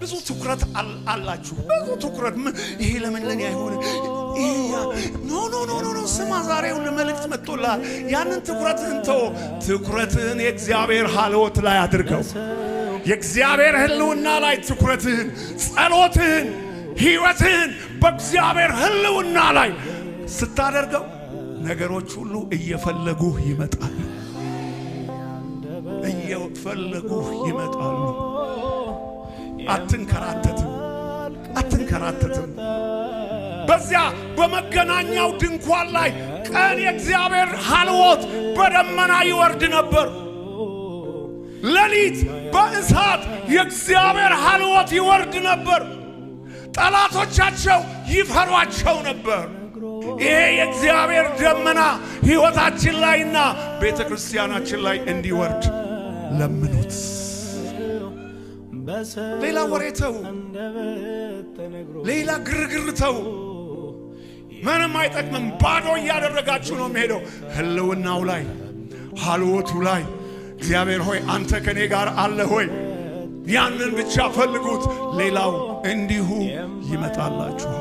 ብዙ ትኩረት አላችሁ ብዙ ትኩረት ይሄ ለምን ለኔ አይሆን ኖ ስማ ዛሬው ለመልእክት መጥቶላል ያንን ትኩረትን ተው ትኩረትን የእግዚአብሔር ሐልወት ላይ አድርገው የእግዚአብሔር ህልውና ላይ ትኩረትን ጸሎትን ህይወትን በእግዚአብሔር ህልውና ላይ ስታደርገው ነገሮች ሁሉ እየፈለጉ ይመጣሉ አትንከራተትም በዚያ በመገናኛው ድንኳን ላይ ቀን የእግዚአብሔር ሐልወት በደመና ይወርድ ነበር ሌሊት በእሳት የእግዚአብሔር ሐልወት ይወርድ ነበር ጠላቶቻቸው ይፈሯቸው ነበር ይሄ የእግዚአብሔር ደመና ሕይወታችን ላይና ቤተክርስቲያናችን ላይ እንዲወርድ ለምኑት ሌላ ወሬተው ሌላ ግርግርተው ምንም አይጠቅምም ባዶ ያደረጋችሁ ነው የሚሄደው ህልውናው ላይ ሐልወቱ ላይ እግዚአብሔር ሆይ አንተ ከኔ ጋር አለ ሆይ ያንን ብቻ ፈልጉት ሌላው እንዲሁ ይመጣላችሁ